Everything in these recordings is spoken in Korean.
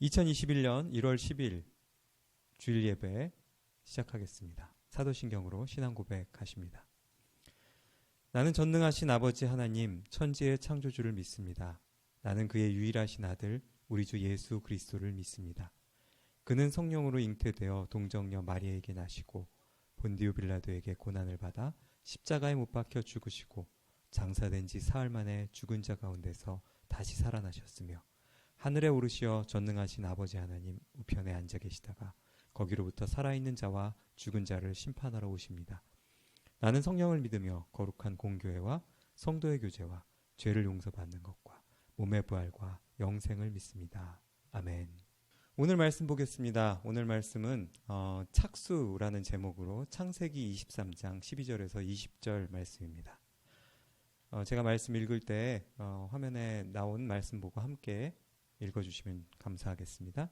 2021년 1월 10일 주일 예배 시작하겠습니다. 사도신경으로 신앙 고백하십니다. 나는 전능하신 아버지 하나님 천지의 창조주를 믿습니다. 나는 그의 유일하신 아들 우리 주 예수 그리스도를 믿습니다. 그는 성령으로 잉태되어 동정녀 마리아에게 나시고 본디오 빌라도에게 고난을 받아 십자가에 못 박혀 죽으시고 장사된 지 사흘 만에 죽은 자 가운데서 다시 살아나셨으며 하늘에 오르시어 전능하신 아버지 하나님 우편에 앉아 계시다가 거기로부터 살아있는 자와 죽은 자를 심판하러 오십니다. 나는 성령을 믿으며 거룩한 공교회와 성도의 교제와 죄를 용서받는 것과 몸의 부활과 영생을 믿습니다. 아멘. 오늘 말씀 보겠습니다. 오늘 말씀은 착수라는 제목으로 창세기 23장 12절에서 20절 말씀입니다. 제가 말씀 읽을 때 화면에 나온 말씀 보고 함께 읽어주시면 감사하겠습니다.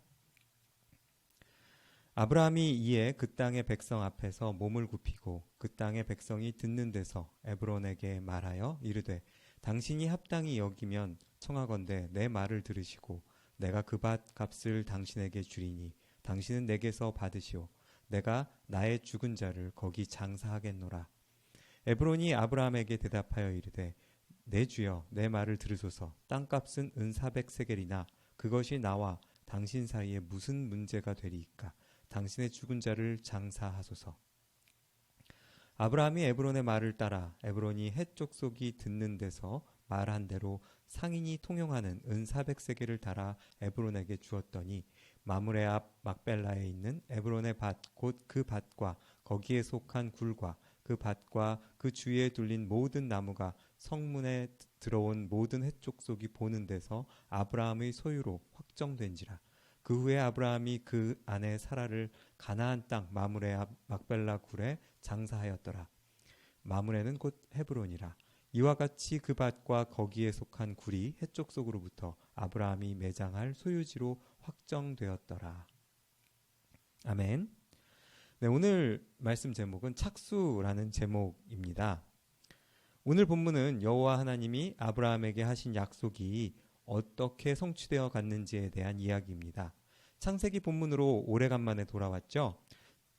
아브라함이 이에 그 땅의 백성 앞에서 몸을 굽히고 그 땅의 백성이 듣는 데서 에브론에게 말하여 이르되 당신이 합당히 여기면 청하건대 내 말을 들으시고 내가 그 밭 값을 당신에게 주리니 당신은 내게서 받으시오 내가 나의 죽은 자를 거기 장사하겠노라. 에브론이 아브라함에게 대답하여 이르되 내 주여 내 말을 들으소서. 땅값은 은 400세겔이나 그것이 나와 당신 사이에 무슨 문제가 되리이까. 당신의 죽은 자를 장사하소서. 아브라함이 에브론의 말을 따라 에브론이 헷 족속이 듣는 데서 말한 대로 상인이 통용하는 은 400세겔을 달아 에브론에게 주었더니 마므레 앞 막벨라에 있는 에브론의 밭 곧 그 밭과 거기에 속한 굴과 그 밭과 그 주위에 둘린 모든 나무가 성문에 들어온 모든 헷족속이 보는 데서 아브라함의 소유로 확정된지라. 그 후에 아브라함이 그 아내 사라를 가나안 땅 마므레 앞 막벨라 굴에 장사하였더라. 마므레는 곧 헤브론이라. 이와 같이 그 밭과 거기에 속한 굴이 헷족속으로부터 아브라함이 매장할 소유지로 확정되었더라. 아멘. 네, 오늘 말씀 제목은 착수라는 제목입니다. 오늘 본문은 여호와 하나님이 아브라함에게 하신 약속이 어떻게 성취되어 갔는지에 대한 이야기입니다. 창세기 본문으로 오래간만에 돌아왔죠.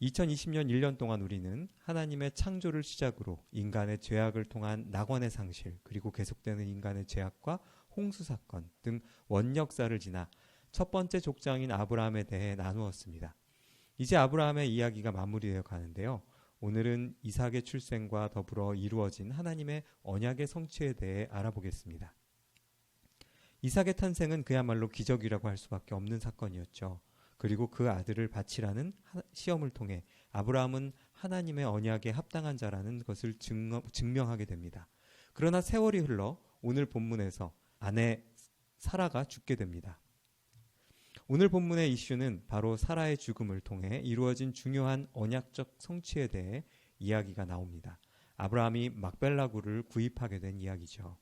2020년 1년 동안 우리는 하나님의 창조를 시작으로 인간의 죄악을 통한 낙원의 상실, 그리고 계속되는 인간의 죄악과 홍수 사건 등 원역사를 지나 첫 번째 족장인 아브라함에 대해 나누었습니다. 이제 아브라함의 이야기가 마무리되어 가는데요. 오늘은 이삭의 출생과 더불어 이루어진 하나님의 언약의 성취에 대해 알아보겠습니다. 이삭의 탄생은 그야말로 기적이라고 할 수밖에 없는 사건이었죠. 그리고 그 아들을 바치라는 시험을 통해 아브라함은 하나님의 언약에 합당한 자라는 것을 증명하게 됩니다. 그러나 세월이 흘러 오늘 본문에서 아내 사라가 죽게 됩니다. 오늘 본문의 이슈는 바로 사라의 죽음을 통해 이루어진 중요한 언약적 성취에 대해 이야기가 나옵니다. 아브라함이 막벨라 굴을 구입하게 된 이야기죠.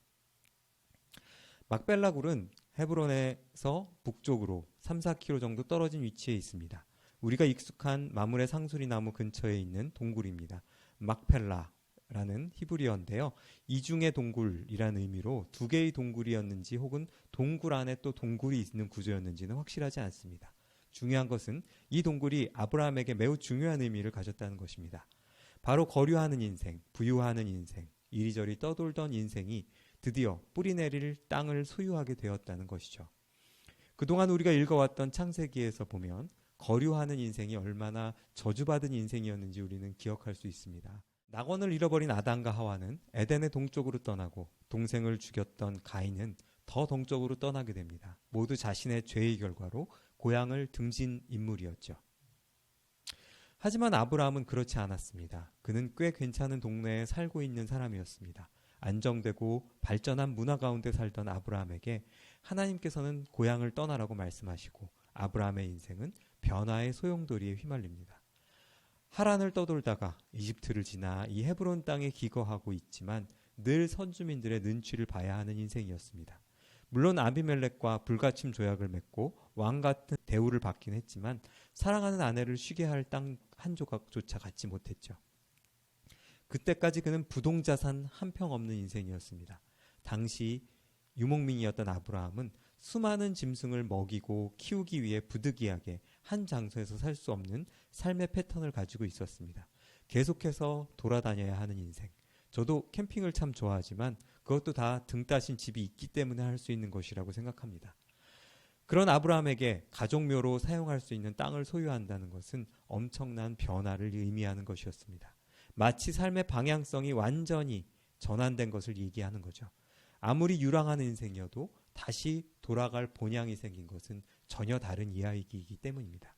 막벨라 굴은 헤브론에서 북쪽으로 3-4km 정도 떨어진 위치에 있습니다. 우리가 익숙한 마므레 상수리 나무 근처에 있는 동굴입니다. 막펠라라는 히브리어인데요. 이중의 동굴이라는 의미로 두 개의 동굴이었는지 혹은 동굴 안에 또 동굴이 있는 구조였는지는 확실하지 않습니다. 중요한 것은 이 동굴이 아브라함에게 매우 중요한 의미를 가졌다는 것입니다. 바로 거류하는 인생, 부유하는 인생, 이리저리 떠돌던 인생이 드디어 뿌리 내릴 땅을 소유하게 되었다는 것이죠. 그동안 우리가 읽어왔던 창세기에서 보면 거류하는 인생이 얼마나 저주받은 인생이었는지 우리는 기억할 수 있습니다. 낙원을 잃어버린 아담과 하와는 에덴의 동쪽으로 떠나고 동생을 죽였던 가인은 더 동쪽으로 떠나게 됩니다. 모두 자신의 죄의 결과로 고향을 등진 인물이었죠. 하지만 아브라함은 그렇지 않았습니다. 그는 꽤 괜찮은 동네에 살고 있는 사람이었습니다. 안정되고 발전한 문화 가운데 살던 아브라함에게 하나님께서는 고향을 떠나라고 말씀하시고 아브라함의 인생은 변화의 소용돌이에 휘말립니다. 하란을 떠돌다가 이집트를 지나 이 헤브론 땅에 기거하고 있지만 늘 선주민들의 눈치를 봐야 하는 인생이었습니다. 물론 아비멜렉과 불가침 조약을 맺고 왕 같은 대우를 받긴 했지만 사랑하는 아내를 쉬게 할 땅 한 조각조차 갖지 못했죠. 그때까지 그는 부동자산 한 평 없는 인생이었습니다. 당시 유목민이었던 아브라함은 수많은 짐승을 먹이고 키우기 위해 부득이하게 한 장소에서 살 수 없는 삶의 패턴을 가지고 있었습니다. 계속해서 돌아다녀야 하는 인생. 저도 캠핑을 참 좋아하지만 그것도 다 등 따신 집이 있기 때문에 할 수 있는 것이라고 생각합니다. 그런 아브라함에게 가족묘로 사용할 수 있는 땅을 소유한다는 것은 엄청난 변화를 의미하는 것이었습니다. 마치 삶의 방향성이 완전히 전환된 것을 얘기하는 거죠. 아무리 유랑한 인생이어도 다시 돌아갈 본향이 생긴 것은 전혀 다른 이야기이기 때문입니다.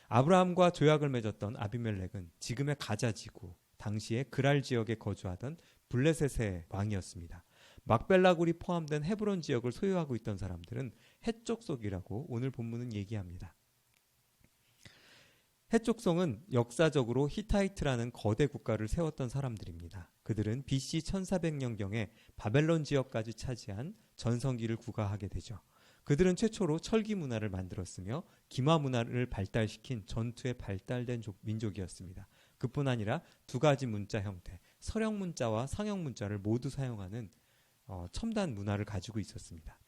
아브라함과 조약을 맺었던 아비멜렉은 지금의 가자지구, 당시에 그랄 지역에 거주하던 블레셋의 왕이었습니다. 막벨라굴이 포함된 헤브론 지역을 소유하고 있던 사람들은 헷족속이라고 오늘 본문은 얘기합니다. 헷족속은 역사적으로 히타이트라는 거대 국가를 세웠던 사람들입니다. 그들은 BC 1400년경에 바벨론 지역까지 차지한 전성기를 구가하게 되죠. 그들은 최초로 철기 문화를 만들었으며 기마 문화를 발달시킨 전투에 발달된 민족이었습니다. 그뿐 아니라 두 가지 문자 형태, 서령 문자와 상형 문자를 모두 사용하는 첨단 문화를 가지고 있었습니다.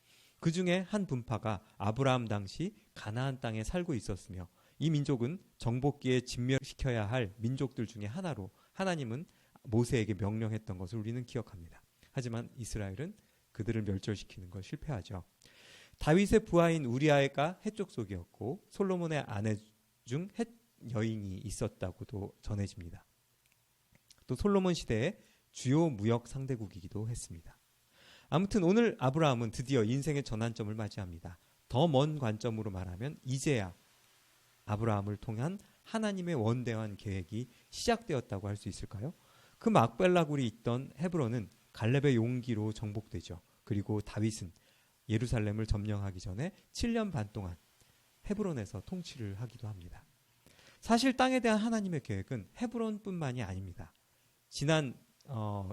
그 중에 한 분파가 아브라함 당시 가나안 땅에 살고 있었으며 이 민족은 정복기에 진멸시켜야 할 민족들 중에 하나로 하나님은 모세에게 명령했던 것을 우리는 기억합니다. 하지만 이스라엘은 그들을 멸절시키는 걸 실패하죠. 다윗의 부하인 우리아가 헷족속이었고 솔로몬의 아내 중 헷 여인이 있었다고도 전해집니다. 또 솔로몬 시대의 주요 무역 상대국이기도 했습니다. 아무튼 오늘 아브라함은 드디어 인생의 전환점을 맞이합니다. 더 먼 관점으로 말하면 이제야 아브라함을 통한 하나님의 원대한 계획이 시작되었다고 할 수 있을까요? 그 막벨라굴이 있던 헤브론은 갈렙의 용기로 정복되죠. 그리고 다윗은 예루살렘을 점령하기 전에 7년 반 동안 헤브론에서 통치를 하기도 합니다. 사실 땅에 대한 하나님의 계획은 헤브론뿐만이 아닙니다. 지난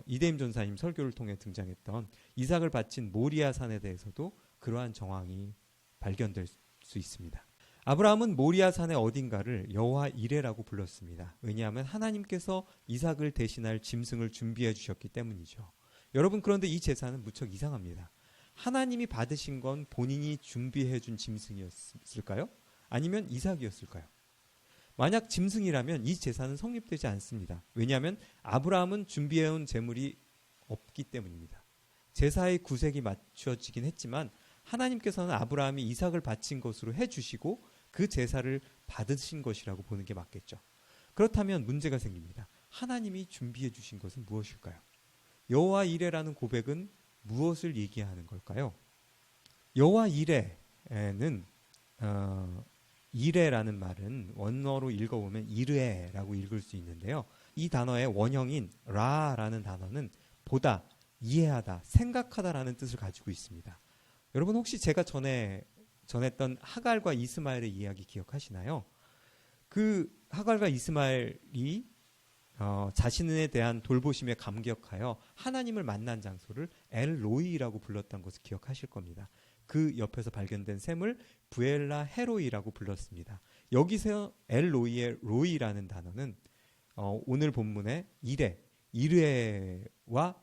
이대임 전사님 설교를 통해 등장했던 이삭을 바친 모리아 산에 대해서도 그러한 정황이 발견될 수 있습니다. 아브라함은 모리아 산의 어딘가를 여호와 이레라고 불렀습니다. 왜냐하면 하나님께서 이삭을 대신할 짐승을 준비해 주셨기 때문이죠. 여러분, 그런데 이 제사는 무척 이상합니다. 하나님이 받으신 건 본인이 준비해 준 짐승이었을까요? 아니면 이삭이었을까요? 만약 짐승이라면 이 제사는 성립되지 않습니다. 왜냐하면 아브라함은 준비해온 제물이 없기 때문입니다. 제사의 구색이 맞춰지긴 했지만 하나님께서는 아브라함이 이삭을 바친 것으로 해주시고 그 제사를 받으신 것이라고 보는 게 맞겠죠. 그렇다면 문제가 생깁니다. 하나님이 준비해 주신 것은 무엇일까요? 여호와 이레라는 고백은 무엇을 얘기하는 걸까요? 여호와 이레는 이레라는 말은 원어로 읽어보면 이르에라고 읽을 수 있는데요. 이 단어의 원형인 라라는 단어는 보다, 이해하다, 생각하다라는 뜻을 가지고 있습니다. 여러분, 혹시 제가 전했던 하갈과 이스마엘의 이야기 기억하시나요? 그 하갈과 이스마엘이 자신에 대한 돌보심에 감격하여 하나님을 만난 장소를 엘로이라고 불렀던 것을 기억하실 겁니다. 그 옆에서 발견된 샘을 부엘라 헤로이라고 불렀습니다. 여기서 엘로이의 로이라는 단어는 오늘 본문의 이르에와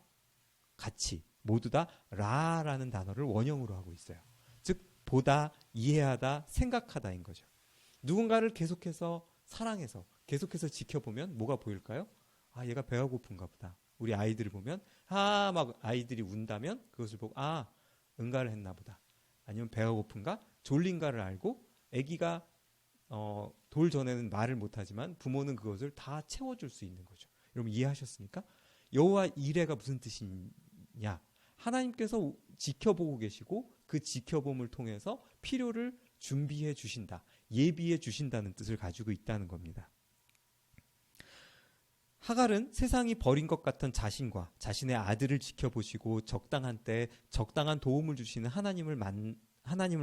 같이 모두 다 라라는 단어를 원형으로 하고 있어요. 즉 보다, 이해하다, 생각하다인 거죠. 누군가를 계속해서 사랑해서 계속해서 지켜보면 뭐가 보일까요? 아, 얘가 배가 고픈가 보다. 우리 아이들을 보면 막 아이들이 운다면 그것을 보고 응가를 했나 보다. 아니면 배가 고픈가? 졸린가를 알고 아기가 돌 전에는 말을 못하지만 부모는 그것을 다 채워줄 수 있는 거죠. 여러분 이해하셨습니까? 여호와 이레가 무슨 뜻이냐? 하나님께서 지켜보고 계시고 그 지켜봄을 통해서 필요를 준비해 주신다, 예비해 주신다는 뜻을 가지고 있다는 겁니다. 하갈은 세상이 버린 것 같은 자신과 자신의 아들을 지켜보시고 적당한 때에 적당한 도움을 주시는 하나님을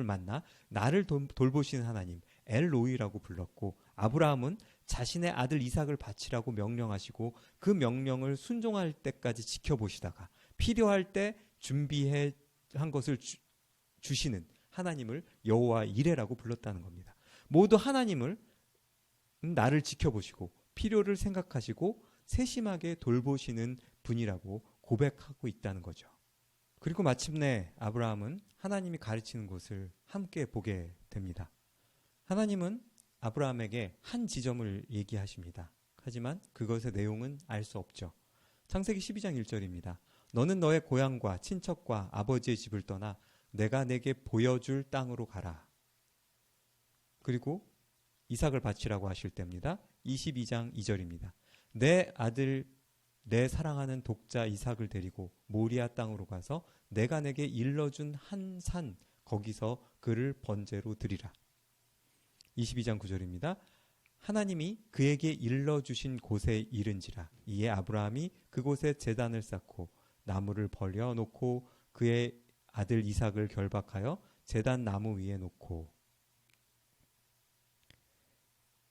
만나 나를 돌보시는 하나님 엘로이라고 불렀고, 아브라함은 자신의 아들 이삭을 바치라고 명령하시고 그 명령을 순종할 때까지 지켜보시다가 필요할 때 준비해 한 것을 주시는 하나님을 여호와 이레라고 불렀다는 겁니다. 모두 하나님을 나를 지켜보시고 필요를 생각하시고 세심하게 돌보시는 분이라고 고백하고 있다는 거죠. 그리고 마침내 아브라함은 하나님이 가르치는 곳을 함께 보게 됩니다. 하나님은 아브라함에게 한 지점을 얘기하십니다. 하지만 그것의 내용은 알 수 없죠. 창세기 12장 1절입니다. 너는 너의 고향과 친척과 아버지의 집을 떠나 내가 내게 보여줄 땅으로 가라. 그리고 이삭을 바치라고 하실 때입니다. 22장 2절입니다. 내 아들 내 사랑하는 독자 이삭을 데리고 모리아 땅으로 가서 내가 내게 일러준 한 산 거기서 그를 번제로 드리라. 22장 9절입니다. 하나님이 그에게 일러주신 곳에 이른지라. 이에 아브라함이 그곳에 제단을 쌓고 나무를 벌려놓고 그의 아들 이삭을 결박하여 제단 나무 위에 놓고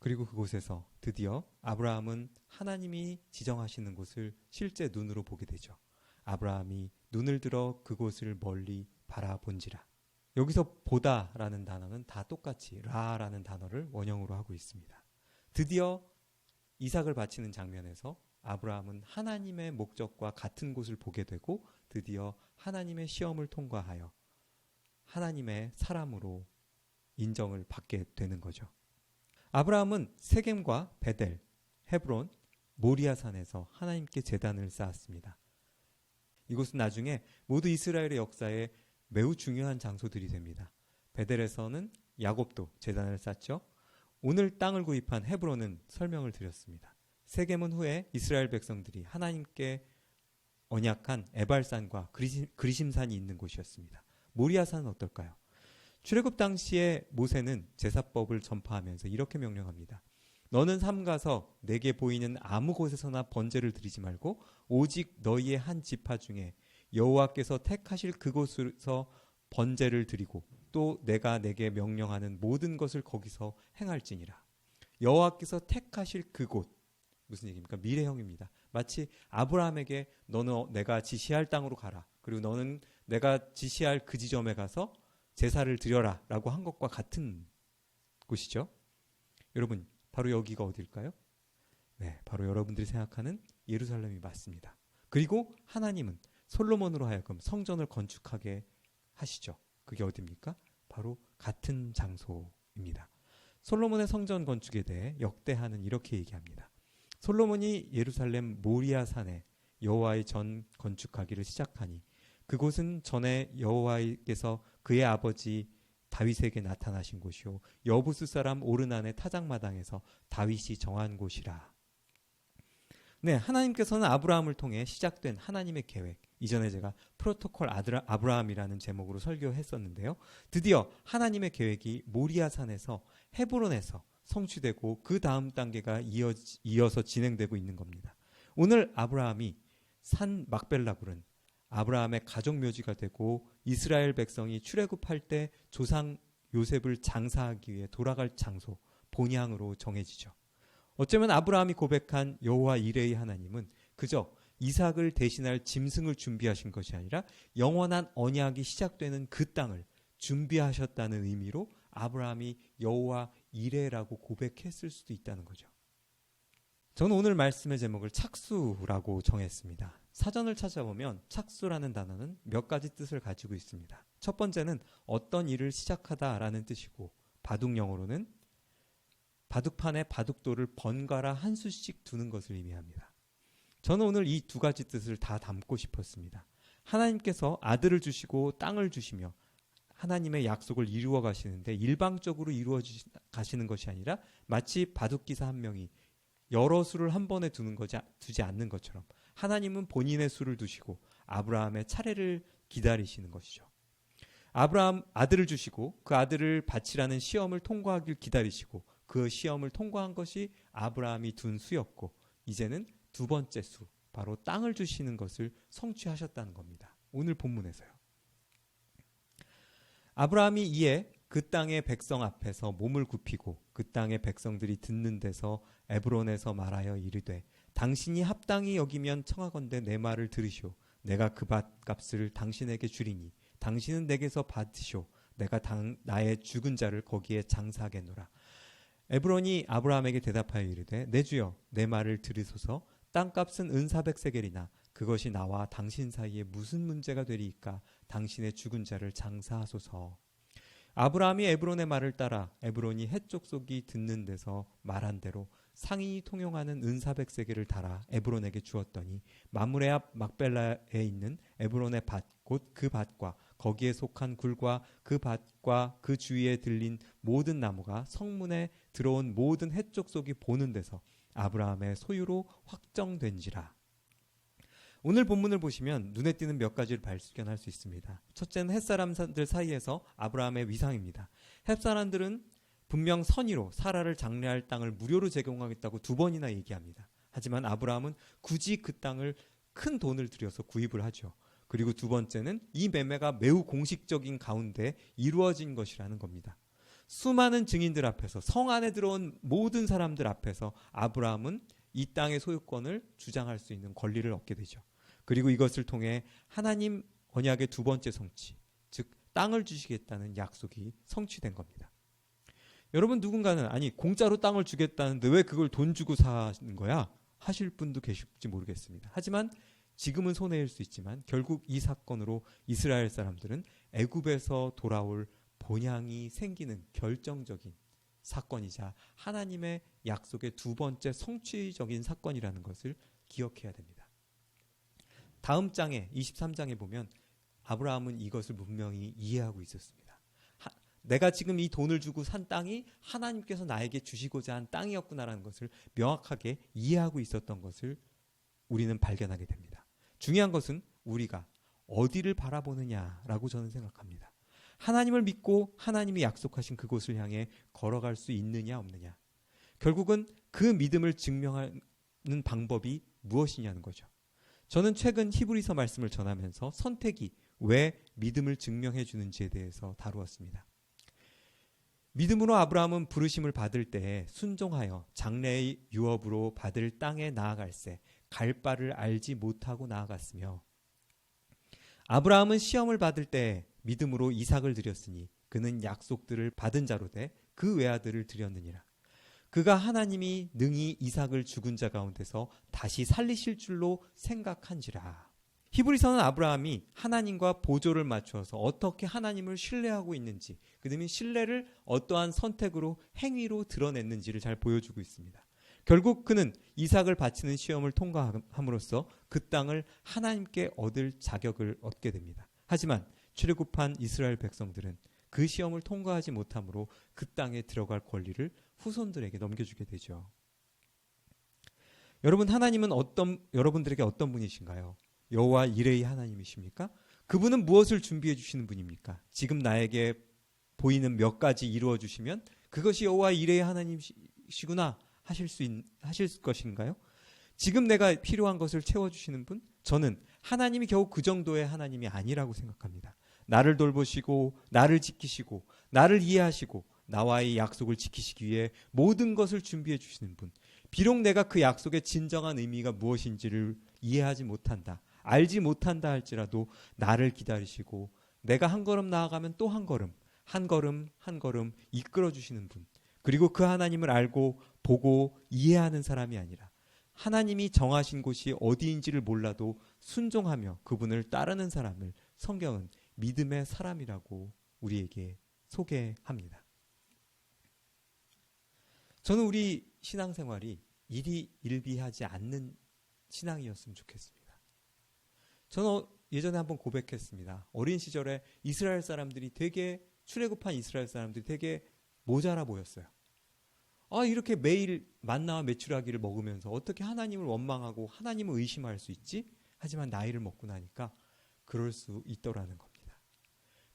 그리고 그곳에서 드디어 아브라함은 하나님이 지정하시는 곳을 실제 눈으로 보게 되죠. 아브라함이 눈을 들어 그곳을 멀리 바라본지라. 여기서 보다라는 단어는 다 똑같이 라라는 단어를 원형으로 하고 있습니다. 드디어 이삭을 바치는 장면에서 아브라함은 하나님의 목적과 같은 곳을 보게 되고 드디어 하나님의 시험을 통과하여 하나님의 사람으로 인정을 받게 되는 거죠. 아브라함은 세겜과 베델, 헤브론, 모리아산에서 하나님께 제단을 쌓았습니다. 이곳은 나중에 모두 이스라엘의 역사에 매우 중요한 장소들이 됩니다. 베델에서는 야곱도 제단을 쌓죠. 오늘 땅을 구입한 헤브론은 설명을 드렸습니다. 세겜은 후에 이스라엘 백성들이 하나님께 언약한 에발산과 그리심산이 있는 곳이었습니다. 모리아산은 어떨까요? 출애굽 당시에 모세는 제사법을 전파하면서 이렇게 명령합니다. 너는 삼가서 내게 보이는 아무 곳에서나 번제를 드리지 말고 오직 너희의 한 지파 중에 여호와께서 택하실 그곳에서 번제를 드리고 또 내가 내게 명령하는 모든 것을 거기서 행할지니라. 여호와께서 택하실 그곳, 무슨 얘기입니까? 미래형입니다. 마치 아브라함에게 너는 내가 지시할 땅으로 가라. 그리고 너는 내가 지시할 그 지점에 가서 제사를 드려라 라고 한 것과 같은 곳이죠. 여러분, 바로 여기가 어딜까요? 네, 바로 여러분들이 생각하는 예루살렘이 맞습니다. 그리고 하나님은 솔로몬으로 하여금 성전을 건축하게 하시죠. 그게 어디입니까? 바로 같은 장소입니다. 솔로몬의 성전 건축에 대해 역대하는 이렇게 얘기합니다. 솔로몬이 예루살렘 모리아산에 여호와의 전 건축하기를 시작하니 그곳은 전에 여호와께서 그의 아버지 다윗에게 나타나신 곳이요 여부스 사람 오르난의 타작마당에서 다윗이 정한 곳이라. 네, 하나님께서는 아브라함을 통해 시작된 하나님의 계획, 이전에 제가 프로토콜 아브라함이라는 제목으로 설교했었는데요. 드디어 하나님의 계획이 모리아산에서 헤브론에서 성취되고 그 다음 단계가 이어서 진행되고 있는 겁니다. 오늘 아브라함이 산 막벨라굴은 아브라함의 가족 묘지가 되고 이스라엘 백성이 출애굽할 때 조상 요셉을 장사하기 위해 돌아갈 장소, 본향으로 정해지죠. 어쩌면 아브라함이 고백한 여호와 이레의 하나님은 그저 이삭을 대신할 짐승을 준비하신 것이 아니라 영원한 언약이 시작되는 그 땅을 준비하셨다는 의미로 아브라함이 여호와 이레라고 고백했을 수도 있다는 거죠. 저는 오늘 말씀의 제목을 착수라고 정했습니다. 사전을 찾아보면 착수라는 단어는 몇 가지 뜻을 가지고 있습니다. 첫 번째는 어떤 일을 시작하다라는 뜻이고 바둑용어로는 바둑판에 바둑돌을 번갈아 한 수씩 두는 것을 의미합니다. 저는 오늘 이 두 가지 뜻을 다 담고 싶었습니다. 하나님께서 아들을 주시고 땅을 주시며 하나님의 약속을 이루어 가시는데 일방적으로 이루어 가시는 것이 아니라 마치 바둑기사 한 명이 여러 수를 한 번에 두지 않는 것처럼 하나님은 본인의 수를 두시고 아브라함의 차례를 기다리시는 것이죠. 아브라함 아들을 주시고 그 아들을 바치라는 시험을 통과하길 기다리시고 그 시험을 통과한 것이 아브라함이 둔 수였고 이제는 두 번째 수, 바로 땅을 주시는 것을 성취하셨다는 겁니다. 오늘 본문에서요. 아브라함이 이에 그 땅의 백성 앞에서 몸을 굽히고 그 땅의 백성들이 듣는 데서 에브론에서 말하여 이르되 당신이 합당히 여기면 청하건대 내 말을 들으시오. 내가 그 밭값을 당신에게 주리니 당신은 내게서 받으시오. 내가 나의 죽은 자를 거기에 장사하겠노라. 에브론이 아브라함에게 대답하여 이르되 내 주여 내 말을 들으소서. 땅값은 은 400세겔이나 그것이 나와 당신 사이에 무슨 문제가 되리이까? 당신의 죽은 자를 장사하소서. 아브라함이 에브론의 말을 따라 에브론이 헷 족속이 듣는 데서 말한 대로 상인이 통용하는 은 400세겔을 달아 에브론에게 주었더니 만물의 앞 막벨라에 있는 에브론의 밭 곧 그 밭과 거기에 속한 굴과 그 밭과 그 주위에 들린 모든 나무가 성문에 들어온 모든 헷 족속이 보는 데서 아브라함의 소유로 확정된지라. 오늘 본문을 보시면 눈에 띄는 몇 가지를 발견할 수 있습니다. 첫째는 햇사람들 사이에서 아브라함의 위상입니다. 햇사람들은 분명 선의로 사라를 장래할 땅을 무료로 제공하겠다고 2번이나 얘기합니다. 하지만 아브라함은 굳이 그 땅을 큰 돈을 들여서 구입을 하죠. 그리고 2번째는 이 매매가 매우 공식적인 가운데 이루어진 것이라는 겁니다. 수많은 증인들 앞에서, 성 안에 들어온 모든 사람들 앞에서 아브라함은 이 땅의 소유권을 주장할 수 있는 권리를 얻게 되죠. 그리고 이것을 통해 하나님 언약의 2번째 성취, 즉 땅을 주시겠다는 약속이 성취된 겁니다. 여러분, 누군가는 아니 공짜로 땅을 주겠다는데 왜 그걸 돈 주고 사는 거야? 하실 분도 계실지 모르겠습니다. 하지만 지금은 손해일 수 있지만 결국 이 사건으로 이스라엘 사람들은 애굽에서 돌아올 본향이 생기는 결정적인 사건이자 하나님의 약속의 2번째 성취적인 사건이라는 것을 기억해야 됩니다. 다음 장에 23장에 보면 아브라함은 이것을 분명히 이해하고 있었습니다. 내가 지금 이 돈을 주고 산 땅이 하나님께서 나에게 주시고자 한 땅이었구나라는 것을 명확하게 이해하고 있었던 것을 우리는 발견하게 됩니다. 중요한 것은 우리가 어디를 바라보느냐라고 저는 생각합니다. 하나님을 믿고 하나님이 약속하신 그곳을 향해 걸어갈 수 있느냐 없느냐. 결국은 그 믿음을 증명하는 방법이 무엇이냐는 거죠. 저는 최근 히브리서 말씀을 전하면서 선택이 왜 믿음을 증명해 주는지에 대해서 다루었습니다. 믿음으로 아브라함은 부르심을 받을 때에 순종하여 장래의 유업으로 받을 땅에 나아갈새 갈 바를 알지 못하고 나아갔으며, 아브라함은 시험을 받을 때 믿음으로 이삭을 드렸으니 그는 약속들을 받은 자로 돼 그 외아들을 드렸느니라. 그가 하나님이 능히 이삭을 죽은 자 가운데서 다시 살리실 줄로 생각한지라. 히브리서는 아브라함이 하나님과 보조를 맞추어서 어떻게 하나님을 신뢰하고 있는지, 그다음에 신뢰를 어떠한 선택으로 행위로 드러냈는지를 잘 보여주고 있습니다. 결국 그는 이삭을 바치는 시험을 통과함으로써 그 땅을 하나님께 얻을 자격을 얻게 됩니다. 하지만 출애굽한 이스라엘 백성들은 그 시험을 통과하지 못함으로 그 땅에 들어갈 권리를 후손들에게 넘겨주게 되죠. 여러분, 하나님은 여러분들에게 어떤 분이신가요? 여호와 이레의 하나님이십니까? 그분은 무엇을 준비해 주시는 분입니까? 지금 나에게 보이는 몇 가지 이루어 주시면 그것이 여호와 이레의 하나님이시구나 하실 것인가요? 지금 내가 필요한 것을 채워주시는 분? 저는 하나님이 겨우 그 정도의 하나님이 아니라고 생각합니다. 나를 돌보시고 나를 지키시고 나를 이해하시고 나와의 약속을 지키시기 위해 모든 것을 준비해 주시는 분. 비록 내가 그 약속의 진정한 의미가 무엇인지를 이해하지 못한다, 알지 못한다 할지라도 나를 기다리시고 내가 한 걸음 나아가면 또 한 걸음, 한 걸음 한 걸음 이끌어 주시는 분. 그리고 그 하나님을 알고 보고 이해하는 사람이 아니라 하나님이 정하신 곳이 어디인지를 몰라도 순종하며 그분을 따르는 사람을 성경은 믿음의 사람이라고 우리에게 소개합니다. 저는 우리 신앙생활이 일희일비하지 않는 신앙이었으면 좋겠습니다. 저는 예전에 한번 고백했습니다. 어린 시절에 이스라엘 사람들이 되게, 출애굽한 이스라엘 사람들이 되게 모자라 보였어요. 이렇게 매일 만나와 메추라기를 먹으면서 어떻게 하나님을 원망하고 하나님을 의심할 수 있지? 하지만 나이를 먹고 나니까 그럴 수 있더라는 겁니다.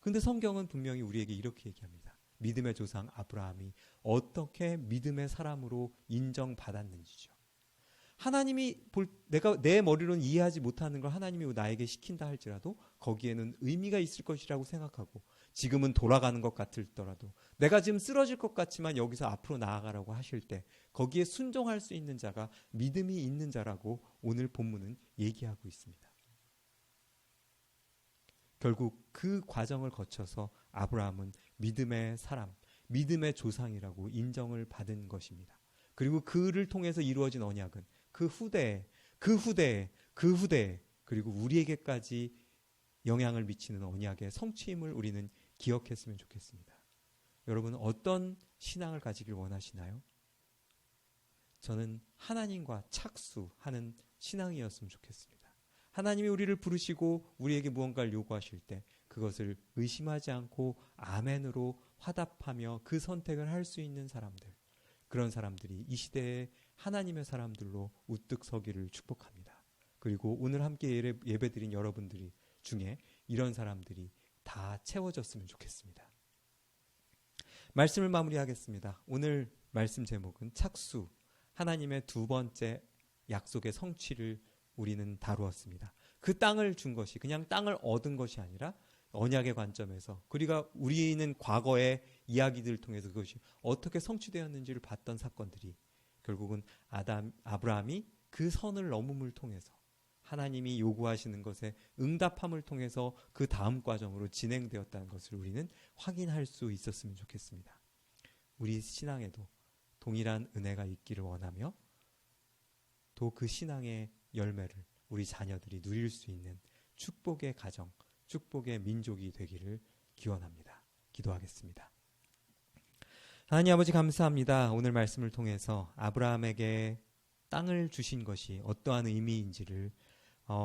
그런데 성경은 분명히 우리에게 이렇게 얘기합니다. 믿음의 조상 아브라함이 어떻게 믿음의 사람으로 인정받았는지죠. 하나님이 내가 내 머리로는 이해하지 못하는 걸 하나님이 나에게 시킨다 할지라도 거기에는 의미가 있을 것이라고 생각하고, 지금은 돌아가는 것 같을더라도 내가 지금 쓰러질 것 같지만 여기서 앞으로 나아가라고 하실 때 거기에 순종할 수 있는 자가 믿음이 있는 자라고 오늘 본문은 얘기하고 있습니다. 결국 그 과정을 거쳐서 아브라함은 믿음의 사람, 믿음의 조상이라고 인정을 받은 것입니다. 그리고 그를 통해서 이루어진 언약은 그 후대에 그리고 우리에게까지 영향을 미치는 언약의 성취임을 우리는 기억했으면 좋겠습니다. 여러분은 어떤 신앙을 가지길 원하시나요? 저는 하나님과 착수하는 신앙이었으면 좋겠습니다. 하나님이 우리를 부르시고 우리에게 무언가를 요구하실 때 그것을 의심하지 않고 아멘으로 화답하며 그 선택을 할 수 있는 사람들, 그런 사람들이 이 시대에 하나님의 사람들로 우뚝 서기를 축복합니다. 그리고 오늘 함께 예배드린 여러분들이 중에 이런 사람들이 다 채워졌으면 좋겠습니다. 말씀을 마무리하겠습니다. 오늘 말씀 제목은 착수, 하나님의 두 번째 약속의 성취를 우리는 다루었습니다. 그 땅을 준 것이 그냥 땅을 얻은 것이 아니라 언약의 관점에서 우리는 과거의 이야기들을 통해서 그것이 어떻게 성취되었는지를 봤던 사건들이 결국은 아브라함이 그 선을 넘음을 통해서 하나님이 요구하시는 것에 응답함을 통해서 그 다음 과정으로 진행되었다는 것을 우리는 확인할 수 있었으면 좋겠습니다. 우리 신앙에도 동일한 은혜가 있기를 원하며 또 그 신앙의 열매를 우리 자녀들이 누릴 수 있는 축복의 가정, 축복의 민족이 되기를 기원합니다. 기도하겠습니다. 하나님 아버지 감사합니다. 오늘 말씀을 통해서 아브라함에게 땅을 주신 것이 어떠한 의미인지를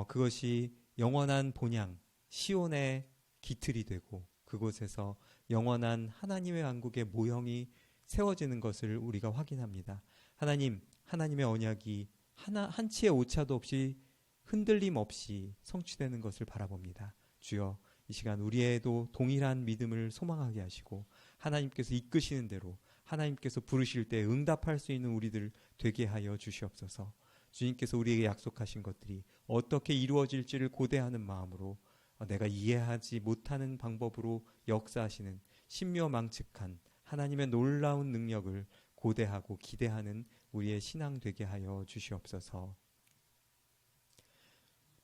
그것이 영원한 본향 시온의 기틀이 되고 그곳에서 영원한 하나님의 왕국의 모형이 세워지는 것을 우리가 확인합니다. 하나님의 언약이 한치의 오차도 없이 흔들림 없이 성취되는 것을 바라봅니다. 주여, 이 시간 우리에도 동일한 믿음을 소망하게 하시고 하나님께서 이끄시는 대로 하나님께서 부르실 때 응답할 수 있는 우리들 되게 하여 주시옵소서. 주님께서 우리에게 약속하신 것들이 어떻게 이루어질지를 고대하는 마음으로 내가 이해하지 못하는 방법으로 역사하시는 신묘망측한 하나님의 놀라운 능력을 고대하고 기대하는 우리의 신앙 되게 하여 주시옵소서.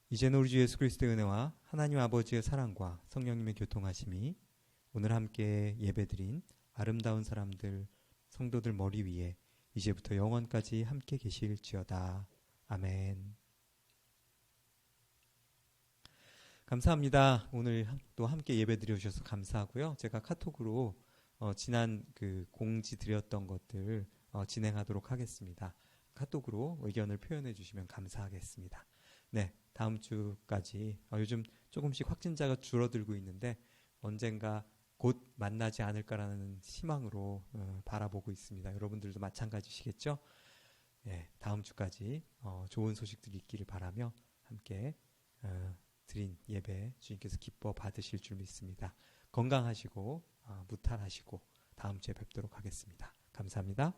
이제는 우리 주 예수 그리스도의 은혜와 하나님 아버지의 사랑과 성령님의 교통하심이 오늘 함께 예배드린 아름다운 사람들, 성도들 머리 위에 이제부터 영원까지 함께 계실지어다. 아멘. 감사합니다. 오늘 또 함께 예배드려 주셔서 감사하고요. 제가 카톡으로 지난 그 공지 드렸던 것들 진행하도록 하겠습니다. 카톡으로 의견을 표현해 주시면 감사하겠습니다. 네, 다음 주까지 요즘 조금씩 확진자가 줄어들고 있는데 언젠가 곧 만나지 않을까라는 희망으로 바라보고 있습니다. 여러분들도 마찬가지시겠죠? 네, 다음 주까지 좋은 소식들이 있기를 바라며 함께 드린 예배 주님께서 기뻐 받으실 줄 믿습니다. 건강하시고 무탈하시고 다음 주에 뵙도록 하겠습니다. 감사합니다.